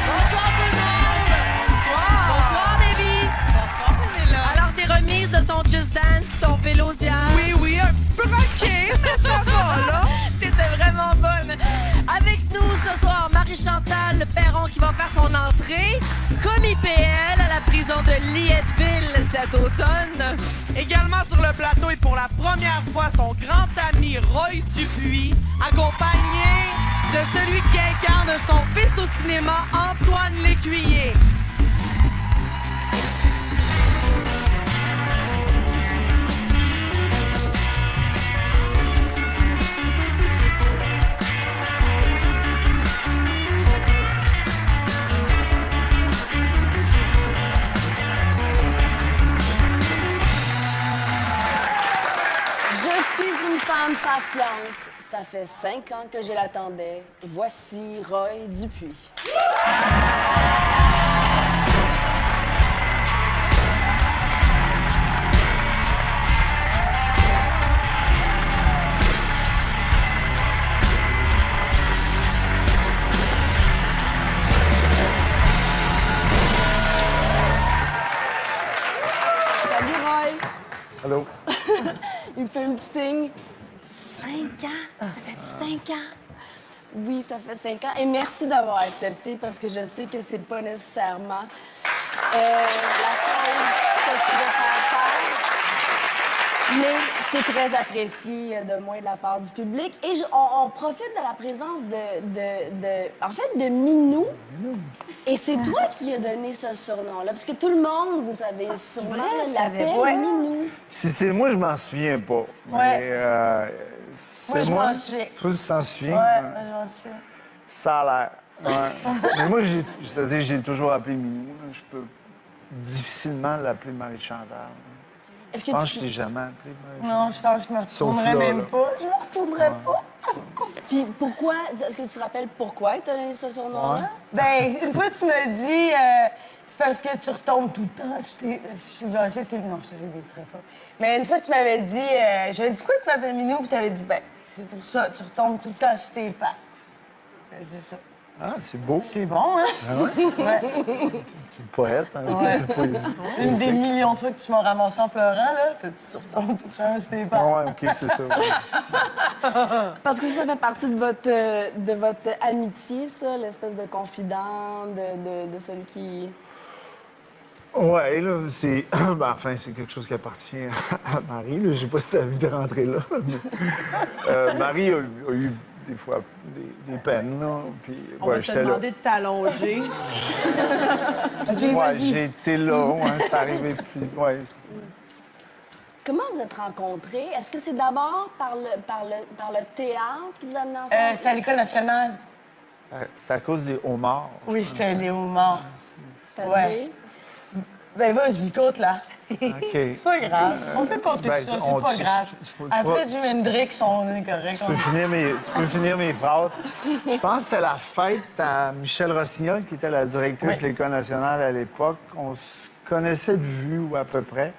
Bonsoir tout le monde! Bonsoir! Bonsoir, Davy! Bonsoir, Pénélope! Alors, tes remises de ton Just Dance pis ton vélo d'hier? Oui, un petit peu rocké, mais ça va, là! T'étais vraiment bonne! Avec nous ce soir, Marie-Chantal Perron qui va faire son entrée, comme IPL à la prison de Lietteville cet automne. Également sur le plateau et pour la première fois, son grand ami Roy Dupuis, accompagné de celui qui incarne son fils au cinéma, Antoine Lécuyer. Je suis une femme patiente. Ça fait 5 ans que je l'attendais. Voici Roy Dupuis. Salut Roy. Allô? Il me fait un petit signe. 5 ans? Ça fait 5 ans? Oui, ça fait 5 ans. Et merci d'avoir accepté parce que je sais que c'est pas nécessairement la chose que tu devrais faire. Mais c'est très apprécié de moi et de la part du public. Et on profite de la présence de Minou. Et c'est toi qui as donné ce surnom-là. Parce que tout le monde, vous savez sûrement, l'appelle Minou. Si c'est moi, je m'en souviens pas. Ouais. Mais, c'est je moi. m'en souviens. Toi, tu t'en souviens? Ouais, moi, je m'en souviens. Ça a l'air. Ouais. Mais moi, c'est-à-dire, j'ai toujours appelé Minou. Là. Je peux difficilement l'appeler Marie-Chantal. Est-ce Je que pense que tu... je t'ai jamais appelé Marie-Chantal. Non, je pense que je me retournerais Sauf là, même là. pas. Je me retournerais pas. Puis pourquoi... Est-ce que tu te rappelles pourquoi il t'a donné ce surnom-là? Ben, une fois, tu me dis, c'est parce que tu retombes tout le temps. Non, je t'éviterai pas. Mais une fois, tu m'avais dit, j'avais dit quoi, tu m'appelles Minou, puis tu avais dit, ben, c'est pour ça, tu retombes tout le temps sur tes pattes. Ben, c'est ça. Ah, c'est beau. C'est bon, hein? Ah ouais? Ouais. C'est poète. Hein? Ouais. C'est pas... Une des millions de fois que tu m'as ramassé en pleurant, là, tu retombes tout le temps sur tes pattes. Ouais, OK, c'est ça. Parce que ça fait partie de votre amitié, ça, l'espèce de confident, de celui qui... Ouais, là, c'est... Ben, enfin, c'est quelque chose qui appartient à Marie. Là. Je sais pas si tu as envie de rentrer là. Mais... Marie a eu des fois des peines, là. Puis, On va te j'étais là. demander de t'allonger. Ouais, j'ai été là, ouais, c'est arrivé plus... Ouais. Comment vous êtes rencontrés? Est-ce que c'est d'abord par le théâtre qui vous a amené ensemble? C'est à l'École nationale. C'est à cause des homards. Oui, c'était les homards. C'est-à-dire? Ouais. Ben vas-y, compte là. OK. C'est pas grave. On peut compter Ben, ça, on- c'est pas tu- grave. tu peux Après pas- Jimi Hendrix, on est correct. Tu peux finir mes phrases. Je pense que c'était la fête à Michel Rossignol, qui était la directrice de l'École nationale à l'époque. On se connaissait de vue, ou à peu près.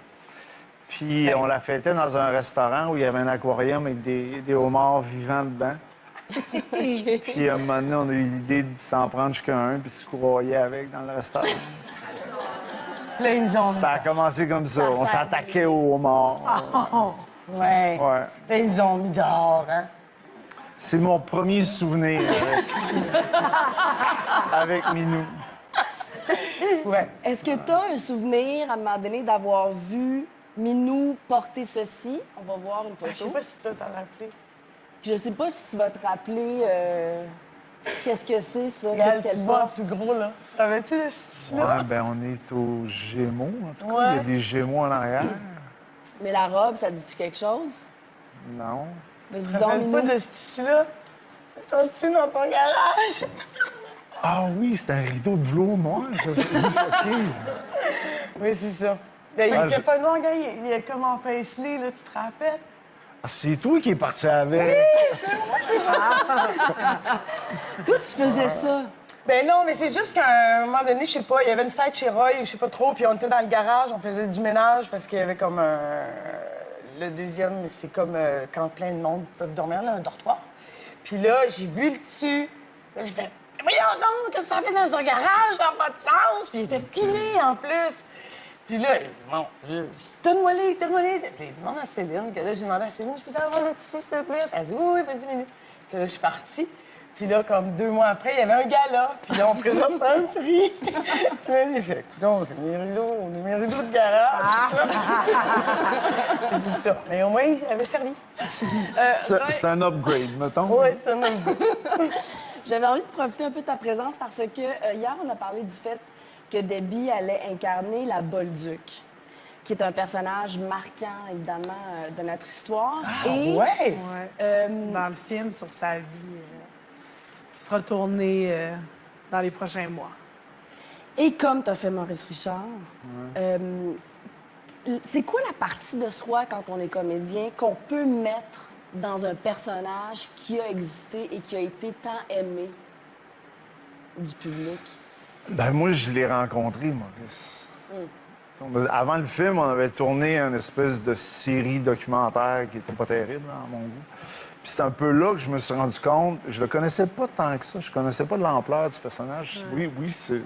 Puis on la fêtait dans un restaurant où il y avait un aquarium avec des homards vivants dedans. Puis à un moment donné, on a eu l'idée de s'en prendre jusqu'à un puis se couroyer avec dans le restaurant. Là, ils nous ont... Ça a commencé comme ça. On s'attaquait aux homards. Ouais. Ouais. Là, ils nous ont mis dehors, hein. C'est mon premier souvenir avec Minou. Ouais. Est-ce que tu as un souvenir, à un moment donné, d'avoir vu Minou porter ceci? On va voir une Je sais photo. pas si tu vas t'en rappeler. Je sais pas si tu vas te rappeler qu'est-ce que c'est, ça. Regarde, Qu'est-ce tu qu'elle vois porte. plus gros, là. Savais-tu de ce là Ouais, ben on est aux Gémeaux, en tout cas. Ouais. Il y a des Gémeaux en arrière. Mais la robe, ça dit-tu quelque chose? Non. Vas-y Tu donc, rappelles Minou. pas de ce tissu-là? T'en-tu dans ton garage? Ah oui, c'est un rideau de velours noir. OK. Oui, c'est ça. Ben, il Ah, était je- pas noir, gars. Il est comme en paisley, là, tu te rappelles? Ah, c'est toi qui es parti avec. Toi, tu faisais ça. Ben non, mais c'est juste qu'à un moment donné, je sais pas, il y avait une fête chez Roy, je sais pas trop, puis on était dans le garage, on faisait du ménage parce qu'il y avait comme un... Le deuxième, c'est comme quand plein de monde peuvent dormir, là, un dortoir. Puis là, j'ai vu le dessus. Là, j'ai fait, voyons donc, qu'est-ce que ça fait dans un garage? Ça n'a pas de sens. Puis il était piné en plus. Puis là, il dit, bon, donne-moi-les, donne-moi-les. Puis il demande à Céline, que là, j'ai demandé à Céline, je peux avoir le tissu, s'il te plaît? Elle dit, oui, vas-y, minute. Puis là, je suis partie. Puis là, comme 2 mois après, il y avait un gala. Puis là, on présente un prix. Puis là, il fait, non, c'est mes rideaux de garage. C'est ça. Mais au moins, il avait servi. C'est un upgrade, mettons. Oui, c'est un upgrade. J'avais envie de profiter un peu de ta présence parce que hier, on a parlé du fait que Debbie allait incarner la Bolduc, qui est un personnage marquant, évidemment, de notre histoire. Ouais! Dans le film sur sa vie, qui sera tourné dans les prochains mois. Et comme tu as fait Maurice Richard, c'est quoi la partie de soi, quand on est comédien, qu'on peut mettre dans un personnage qui a existé et qui a été tant aimé du public? Ben moi, je l'ai rencontré, Maurice. Avant le film, on avait tourné une espèce de série documentaire qui était pas terrible, à mon goût. Puis c'est un peu là que je me suis rendu compte, je le connaissais pas tant que ça, je connaissais pas l'ampleur du personnage. Oui, c'est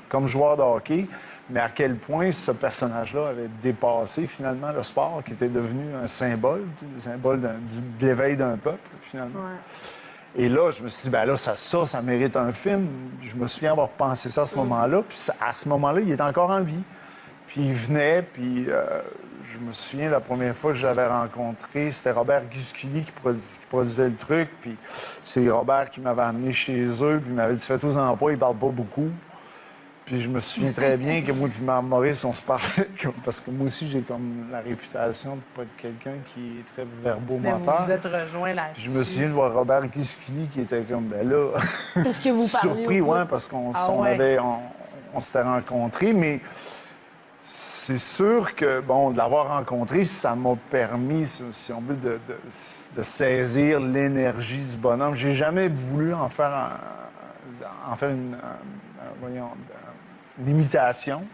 comme joueur de hockey, mais à quel point ce personnage-là avait dépassé finalement le sport, qui était devenu un symbole, le symbole de l'éveil d'un peuple, finalement. Et là, je me suis dit, ben là, ça mérite un film. Je me souviens avoir pensé ça à ce moment-là. Puis à ce moment-là, il était encore en vie. Puis il venait, puis je me souviens, la première fois que j'avais rencontré, c'était Robert Guisculi qui produisait le truc. Puis c'est Robert qui m'avait amené chez eux, puis il m'avait dit, fais-toi-en pas, il parle pas beaucoup. Puis je me souviens très bien que moi et Maurice, on se parlait, parce que moi aussi, j'ai comme la réputation de pas être quelqu'un qui est très verbomoteur. Mais vous vous êtes rejoints là-dessus. Puis je me souviens de voir Robert Guisculi qui était comme, ben là... Est-ce que vous parliez surpris, au bout? ouais, parce qu'on on s'était rencontrés, mais c'est sûr que, bon, de l'avoir rencontré, ça m'a permis, si on veut, de saisir l'énergie du bonhomme. J'ai jamais voulu en faire une imitation.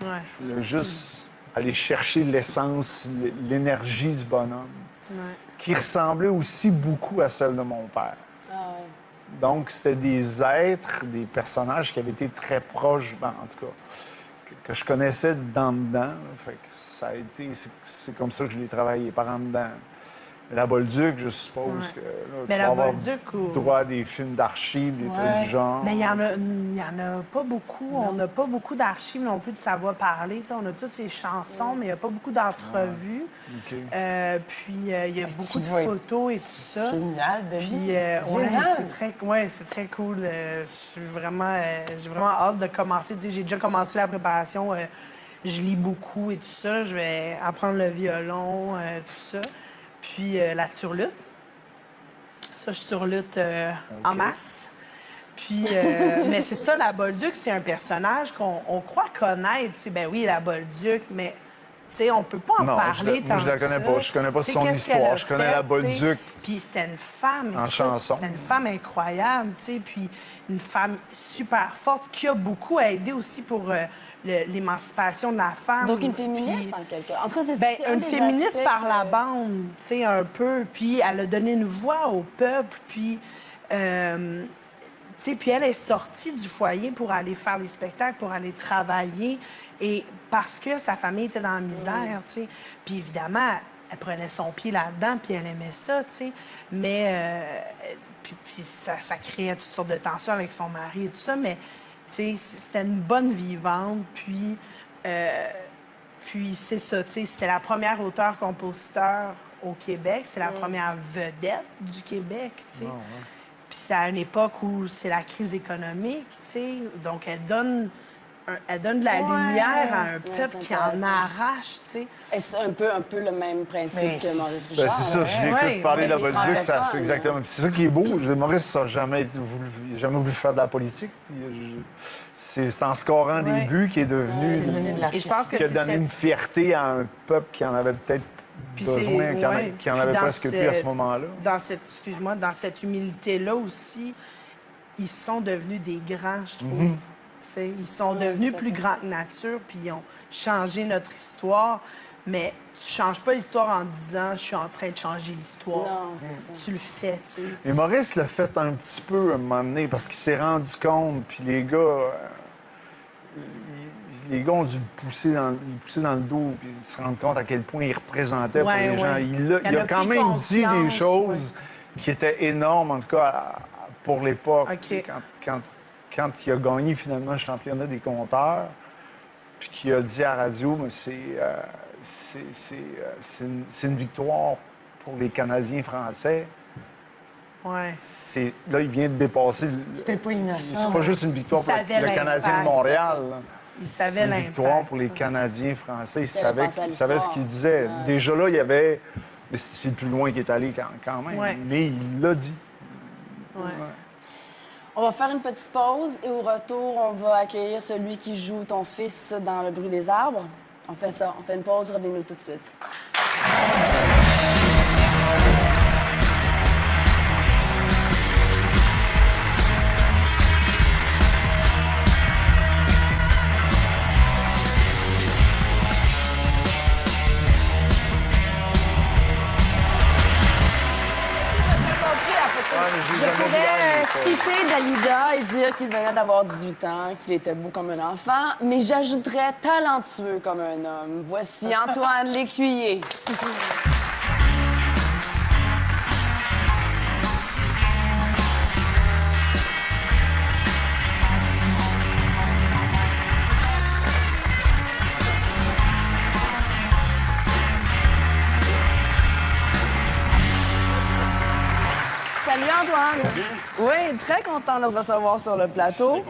Ouais. Je voulais juste aller chercher l'essence, l'énergie du bonhomme, qui ressemblait aussi beaucoup à celle de mon père. Donc, c'était des êtres, des personnages qui avaient été très proches, ben, en tout cas, que je connaissais dedans. Fait que ça a été... C'est comme ça que je l'ai travaillé, par en dedans. Mais la Bolduc, je suppose que... Là, Mais tu la vas avoir Bolduc droit à des films d'archives, des trucs du genre. Mais il y en a pas beaucoup. Non. On n'a pas beaucoup d'archives non plus de savoir parler. T'sais, on a toutes ces chansons, mais il n'y a pas beaucoup d'entrevues. OK. Puis il y a beaucoup de photos et tout ça. Génial, Debbie. Puis c'est très cool. J'ai vraiment hâte de commencer. T'sais, j'ai déjà commencé la préparation. Je lis beaucoup et tout ça. Je vais apprendre le violon, tout ça. Puis la turlute. Ça, je surlute en masse. Puis, mais c'est ça, la Bolduc, c'est un personnage qu'on croit connaître. T'sais, ben oui, la Bolduc, mais on peut pas en parler tant moi, je la connais pas. Je connais pas son histoire. Je connais la Bolduc. Puis c'était une femme. En chanson. C'est une femme incroyable, puis une femme super forte qui a beaucoup aidé aussi pour l'émancipation de la femme. Donc, une féministe, en quelque cas. En tout cas, c'est un une des féministe aspects par la bande, un peu. Puis elle a donné une voix au peuple. Puis, puis elle est sortie du foyer pour aller faire des spectacles, pour aller travailler. Et parce que sa famille était dans la misère, Puis évidemment, elle prenait son pied là-dedans, puis elle aimait ça, Mais puis ça créait toutes sortes de tensions avec son mari et tout ça. Mais c'était une bonne vivante, puis c'est ça, c'était la première auteure-compositeur au Québec, c'est la première vedette du Québec, Puis c'est à une époque où c'est la crise économique, donc elle donne de la lumière à un peuple qui en arrache, Et c'est un peu le même principe que Maurice Richard. Ben, c'est ça, je l'écoute parler de la Bolduc, c'est exactement. Puis c'est ça qui est beau. Maurice n'a jamais voulu faire de la politique. C'est en scorant des buts qu'il est devenu. Et je pense que qui a donné une fierté à un peuple qui en avait peut-être besoin, qui en avait presque plus à ce moment-là. Dans cette humilité-là aussi, ils sont devenus des grands, je trouve. Tu sais, ils sont devenus plus grands que nature, puis ils ont changé notre histoire. Mais tu changes pas l'histoire en disant « je suis en train de changer l'histoire ». Non, c'est ça. Tu le fais, tu sais. Et Maurice l'a fait un petit peu à un moment donné parce qu'il s'est rendu compte, puis les gars ont dû le pousser dans le dos, puis ils se rendent compte à quel point il représentait pour Ouais, les gens. ouais. Il a quand pris même dit des conscience, choses qui étaient énormes, en tout cas, pour l'époque. OK. Tu sais, quand il a gagné finalement le championnat des compteurs, puis qu'il a dit à la radio, mais c'est une victoire pour les Canadiens français. Ouais. Là, il vient de dépasser. C'était pas innocent. C'est pas juste une victoire Il pour savait le Canadien de l'impact. Montréal. là. Ils C'est savaient une l'impact. victoire pour les Canadiens français. Il avait pensé à Il savait ce qu'il l'histoire. disait. Déjà là, il y avait. Mais c'est le plus loin qu'il est allé quand même. Ouais. Mais il l'a dit. Ouais. On va faire une petite pause et au retour, on va accueillir celui qui joue ton fils dans Le bruit des arbres. On fait ça. On fait une pause. Revenez-nous tout de suite. Je pourrais citer Dalida et dire qu'il venait d'avoir 18 ans, qu'il était beau comme un enfant, mais j'ajouterais talentueux comme un homme. Voici Antoine Lécuyer. Salut Antoine. Oui, très content de le recevoir sur le plateau.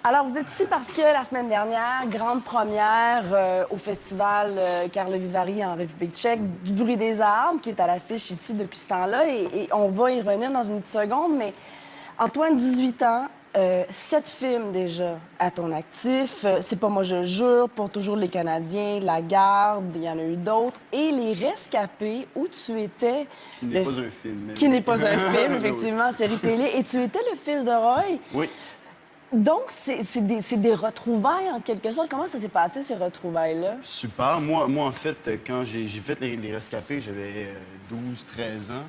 Alors, vous êtes ici parce que la semaine dernière, grande première au festival Carlo Vivari en République tchèque, du bruit des arbres, qui est à l'affiche ici depuis ce temps-là. Et on va y revenir dans une petite seconde. Mais Antoine, 18 ans, 7 films déjà à ton actif. C'est pas moi, je jure, pour toujours les Canadiens, La Garde, il y en a eu d'autres. Et Les Rescapés, où tu étais... Qui n'est pas un film. mais- Qui n'est pas un film, effectivement, série télé. Et tu étais le fils de Roy. Oui. Donc, c'est des retrouvailles, en quelque sorte. Comment ça s'est passé, ces retrouvailles-là? Super. Moi, en fait, quand j'ai fait les rescapés, j'avais 12-13 ans.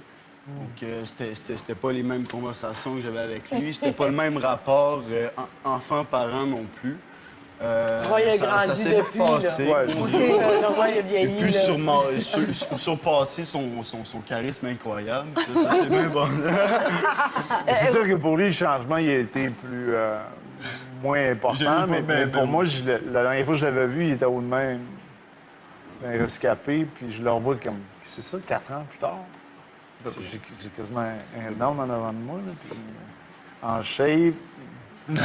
Donc, c'était pas les mêmes conversations que j'avais avec lui. C'était pas le même rapport enfant-parent non plus. Roy a Ça grandi s'est depuis, passé. là. Ouais, Le Roy a J'ai vieilli. pu là. surpasser son charisme incroyable. Ça, c'est bien bon. C'est sûr que pour lui, le changement, il a été moins important. Mais pour moi, la dernière fois que je l'avais vu, il était au de même. Un rescapé, puis je le revois comme. C'est ça, 4 ans plus tard. J'ai quasiment un homme en avant de moi, là, puis en shape. Non,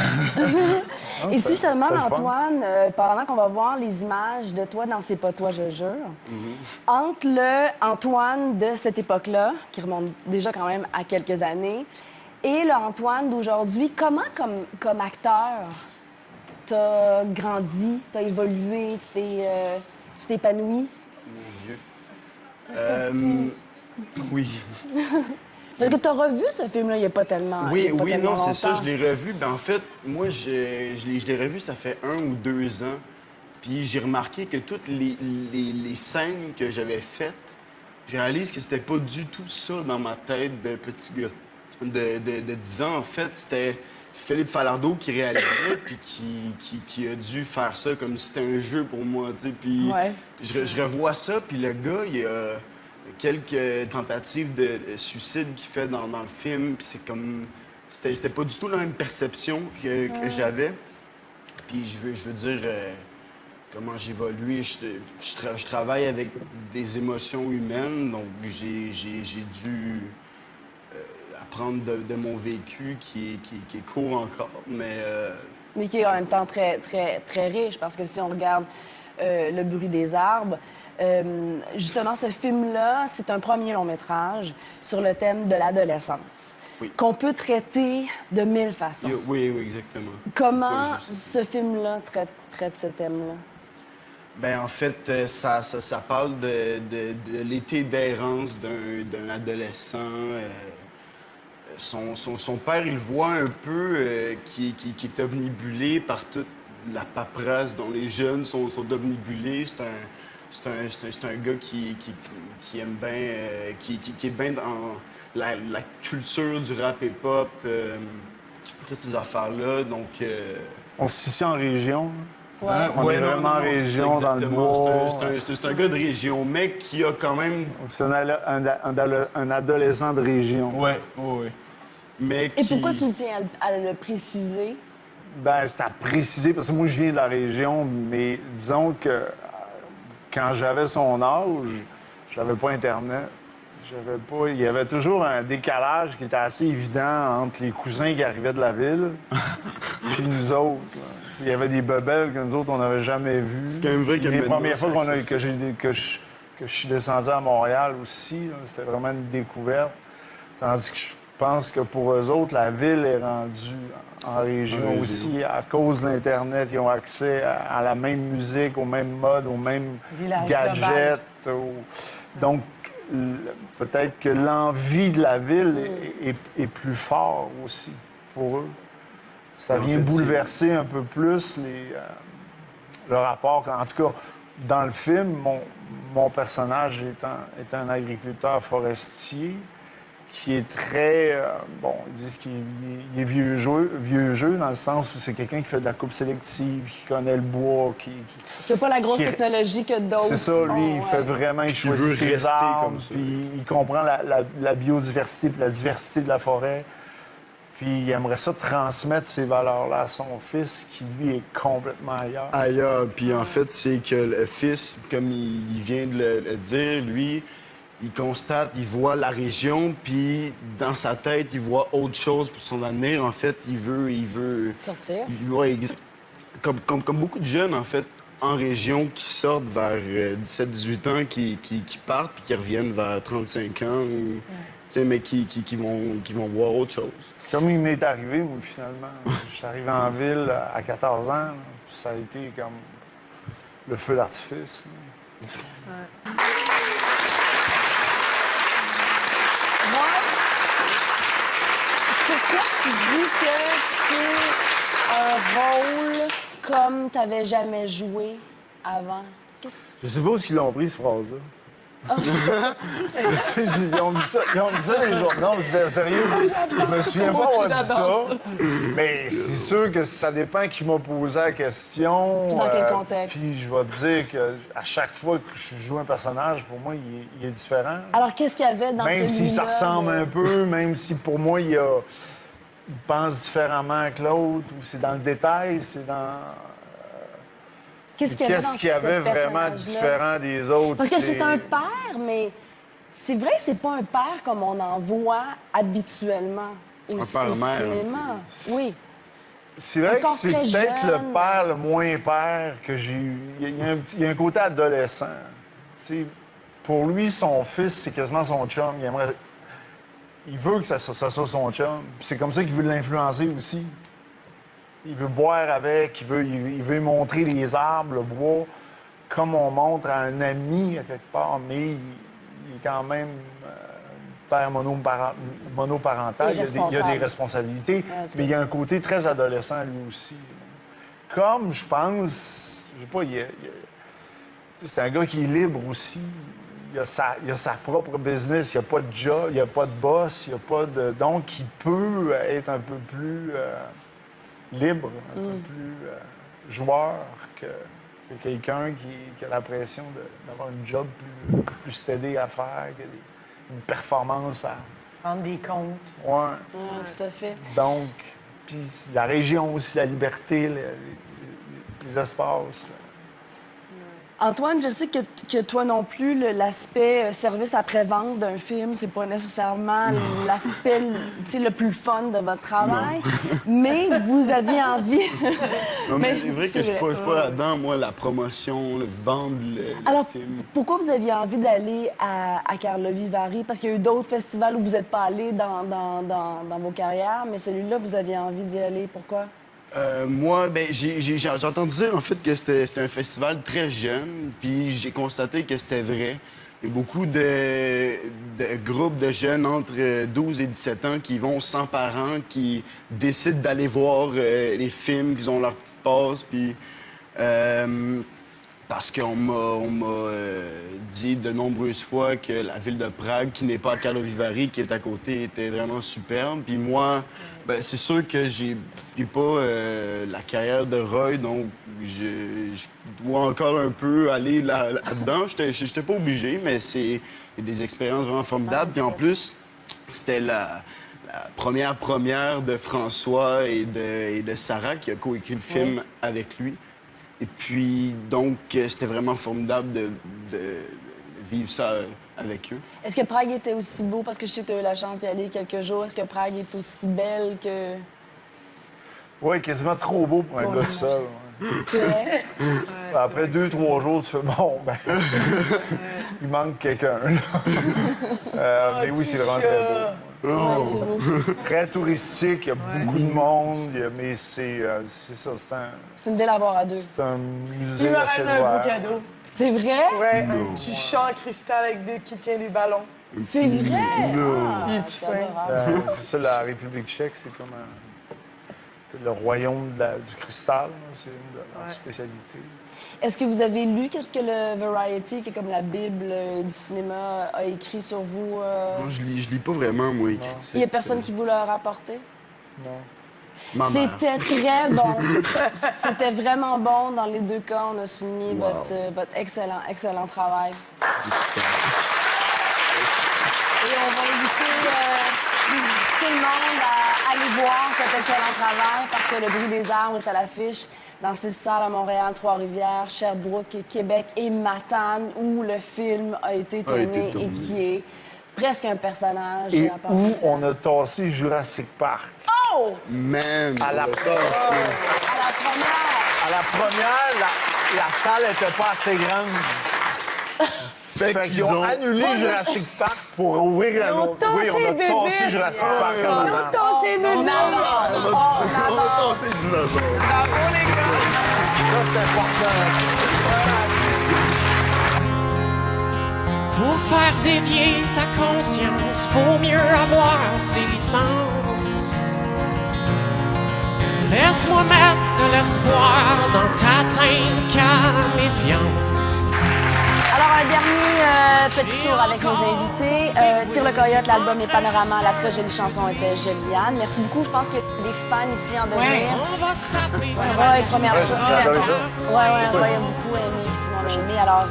Et si je te demande, c'est le fun. Antoine, pendant qu'on va voir les images de toi dans C'est pas toi, je jure, entre le Antoine de cette époque-là, qui remonte déjà quand même à quelques années, et le Antoine d'aujourd'hui, comment, comme acteur, t'as grandi, t'as évolué, tu t'es épanoui? Oui. Parce que t'as revu ce film-là il n'y a pas tellement Oui, tellement non, c'est ça, longtemps. je l'ai revu. Ben, en fait, moi, je l'ai revu, ça fait 1 ou 2 ans. Puis j'ai remarqué que toutes les scènes que j'avais faites, j'ai réalisé que c'était pas du tout ça dans ma tête de petit gars de 10 ans. En fait, c'était Philippe Falardeau qui réalisait, puis qui a dû faire ça comme si c'était un jeu pour moi, tu sais. Puis Ouais. je revois ça, puis le gars, il y a quelques tentatives de suicide qu'il fait dans le film, puis c'est comme... C'était pas du tout la même perception que j'avais. Puis je veux dire, comment j'ai évolué, je travaille avec des émotions humaines, donc j'ai dû apprendre de mon vécu qui est court encore, Mais qui est en même temps très, très, très riche, parce que si on regarde Le bruit des arbres, justement, ce film-là, c'est un premier long-métrage sur le thème de l'adolescence, Oui. qu'on peut traiter de 1000 façons. Oui, exactement. Comment Pas juste. ce film-là traite ce thème-là? Ben en fait, ça parle de l'été d'errance d'un adolescent son père, il le voit un peu, qui est omnibulé par toute la paperasse dont les jeunes sont omnibulés. C'est un gars qui aime bien, qui est bien dans la culture du rap hip-hop, toutes ces affaires-là. Donc, On se situe en région. Ouais. On est vraiment en région, dans le bois. C'est un gars de région, mais qui a quand même... C'est un adolescent de région. Ouais. Mais Et qui... pourquoi tu tiens à le préciser? Ben, c'est à préciser, parce que moi, je viens de la région, mais disons que quand j'avais son âge, j'avais pas Internet. Il y avait toujours un décalage qui était assez évident entre les cousins qui arrivaient de la ville puis nous autres. Là. Il y avait des bebelles que nous autres, on n'avait jamais vues. C'est quand même vrai qu'il y a Les maintenant, premières fois ça, que je suis descendu à Montréal aussi, là, c'était vraiment une découverte. Tandis que je pense que pour eux autres, la ville est rendue en région aussi à cause de l'Internet. Ils ont accès à la même musique, aux mêmes modes, aux mêmes Village gadgets. Donc, peut-être que l'envie de la ville est plus fort aussi pour eux. Ça En vient fait, bouleverser un peu plus le rapport. En tout cas, dans le film, mon personnage est un agriculteur forestier qui est très... ils disent qu'il est vieux jeu dans le sens où c'est quelqu'un qui fait de la coupe sélective, qui connaît le bois, qui Tu n'as pas la grosse technologie que d'autres. c'est ça, lui, il fait vraiment, il choisit veut ses rester arbres, comme ça. puis il comprend la biodiversité puis la diversité de la forêt. Puis il aimerait ça transmettre ces valeurs-là à son fils, qui, lui, est complètement ailleurs. Ailleurs. Puis en fait, c'est que le fils, comme il vient de le dire, lui, il constate, il voit la région, puis dans sa tête, il voit autre chose pour son avenir. En fait, il veut... Sortir. Comme beaucoup de jeunes, en fait, en région, qui sortent vers 17-18 ans, qui partent, puis qui reviennent vers 35 ans, tu sais, mais qui vont voir autre chose. Comme il m'est arrivé, moi, finalement. Je suis arrivé en ville à 14 ans, là, puis ça a été comme le feu d'artifice. Pourquoi tu dis que c'est un rôle comme tu n'avais jamais joué avant? Je sais pas où ils l'ont pris, cette phrase-là. Ils ont dit ça les jours. Non, c'est sérieux. Je me souviens pas avoir dit ça. Mais c'est sûr que ça dépend qui m'a posé la question. Puis dans quel contexte? Puis je vais te dire qu'à chaque fois que je joue un personnage, pour moi, il est différent. Alors, qu'est-ce qu'il y avait dans Même si ça celui-là, ressemble un peu, même si pour moi, il pense différemment que l'autre, ou c'est dans le détail, c'est dans... Qu'est-ce qu'il y avait, dans qu'il y avait ce vraiment personnage-là? différent des autres? Parce que c'est un père, mais c'est vrai que c'est pas un père comme on en voit habituellement au père-mère. cinéma. Oui. C'est vrai que Encore c'est très peut-être jeune. le père le moins père que j'ai eu. Il y a un côté adolescent. Tu sais, pour lui, son fils, c'est quasiment son chum. Il veut que ça soit son chum. Puis c'est comme ça qu'il veut l'influencer aussi. Il veut boire avec, il veut lui montrer les arbres, le bois, comme on montre à un ami à quelque part, mais il est quand même père monoparental. Il y a des responsabilités, mais il y a un côté très adolescent lui aussi. Comme, je pense, je sais pas, c'est un gars qui est libre aussi. Il a sa propre business, il n'y a pas de job, il n'y a pas de boss, il n'y a pas de... Donc, il peut être un peu plus... libre, un peu plus joueur que quelqu'un qui a la pression d'avoir un job plus stédé à faire, une performance à... Rendre des comptes. Ouais. Ouais, tout à fait. Donc, puis la région aussi, la liberté, les espaces. là. Antoine, je sais que toi non plus, l'aspect service après-vente d'un film, c'est pas nécessairement l'aspect le plus fun de votre travail, mais vous aviez envie... Non, mais c'est vrai que je vrai. suis pas là-dedans, moi, la promotion, le vendre le Alors, film. pourquoi vous aviez envie d'aller à Carlo Vivari? Parce qu'il y a eu d'autres festivals où vous n'êtes pas allé dans vos carrières, mais celui-là, vous aviez envie d'y aller. Pourquoi? Moi, j'ai entendu dire, en fait, que c'était un festival très jeune, puis j'ai constaté que c'était vrai. Il y a beaucoup de groupes de jeunes entre 12 et 17 ans qui vont sans parents, qui décident d'aller voir les films, qu'ils ont leur petite passe, puis parce qu'on m'a dit de nombreuses fois que la ville de Prague, qui n'est pas à Karlovy Vary, qui est à côté, était vraiment superbe. Puis moi, ben, c'est sûr que j'ai pas la carrière de Roy, donc je dois encore un peu aller là-dedans. J'étais pas obligé, mais c'est des expériences vraiment formidables. Puis en plus, c'était la première de François et de Sarah qui a coécrit le film avec lui. Et puis, donc, c'était vraiment formidable de vivre ça avec eux. Est-ce que Prague était aussi beau? Parce que je sais que tu as eu la chance d'y aller quelques jours. Est-ce que Prague est aussi belle que... Oui, quasiment trop beau pour un gars seul. C'est vrai? Après 2-3 jours, tu fais bon, ben. Il manque quelqu'un, là. Mais oui, c'est vraiment très beau. Ouais, c'est beau. Très touristique, il y a beaucoup de monde, mais c'est ça, C'est une belle à voir à deux. c'est un Il musée m'a assez ramené un beau ouvert. cadeau. C'est vrai? Ouais, un petit chat en cristal avec qui tient des ballons. C'est vrai? Ah, Il est c'est fin. adorable. C'est ça, la République tchèque, c'est comme le royaume du cristal, là, c'est une de leurs spécialités. Est-ce que vous avez lu qu'est-ce que le Variety, qui est comme la Bible du cinéma, a écrit sur vous? Moi, je lis pas vraiment, moi, les critiques. Il n'y a personne qui vous l'a rapporté? Non. Ma mère. C'était très bon. C'était vraiment bon. Dans les deux cas, on a souligné votre excellent travail. C'est super. Et on va inviter tout le monde à aller voir cet excellent travail parce que Le bruit des arbres est à l'affiche dans 6 salles à Montréal, Trois-Rivières, Sherbrooke, Québec et Matane, où le film a été tourné et qui est presque un personnage. Et à part où entière. on a tassé Jurassic Park. Oh! Man! À la À la première! À la première, la salle n'était pas assez grande. Fait qu'ils ont annulé Jurassic Park pour ouvrir la ont tassé Oui, on a bébé. tassé Jurassic Park. Ils ont tassé le On bébé. adore! Oh, c'est le dinosaure! Bravo, les gars! Ça, c'est important. Pour faire dévier ta conscience, faut mieux avoir ses licences. Laisse-moi mettre de l'espoir dans ta teinte à méfiance. Alors, un dernier petit tour avec nos invités. Tire le Coyote, l'album et Panorama, la très jolie chanson était Juliane. Merci beaucoup. Je pense qu'il y a des fans ici en devenir. On va se taper. Roy, première chose. j'adorais ça. Ouais, Roy a beaucoup aimé, tout le monde a aimé. Alors,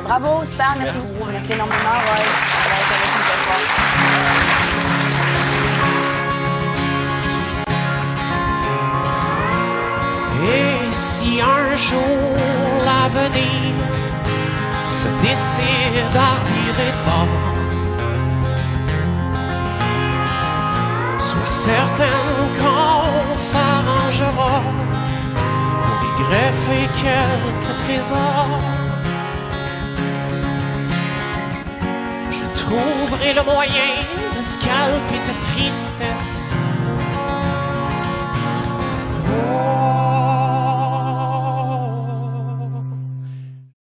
bravo, super, merci. Merci énormément, Roy. d'avoir été avec nous ce soir. Et si un jour l'avenir se décide à virer de bord, sois certaine qu'on s'arrangera pour y greffer quelques trésors. Je trouverai le moyen de scalper ta tristesse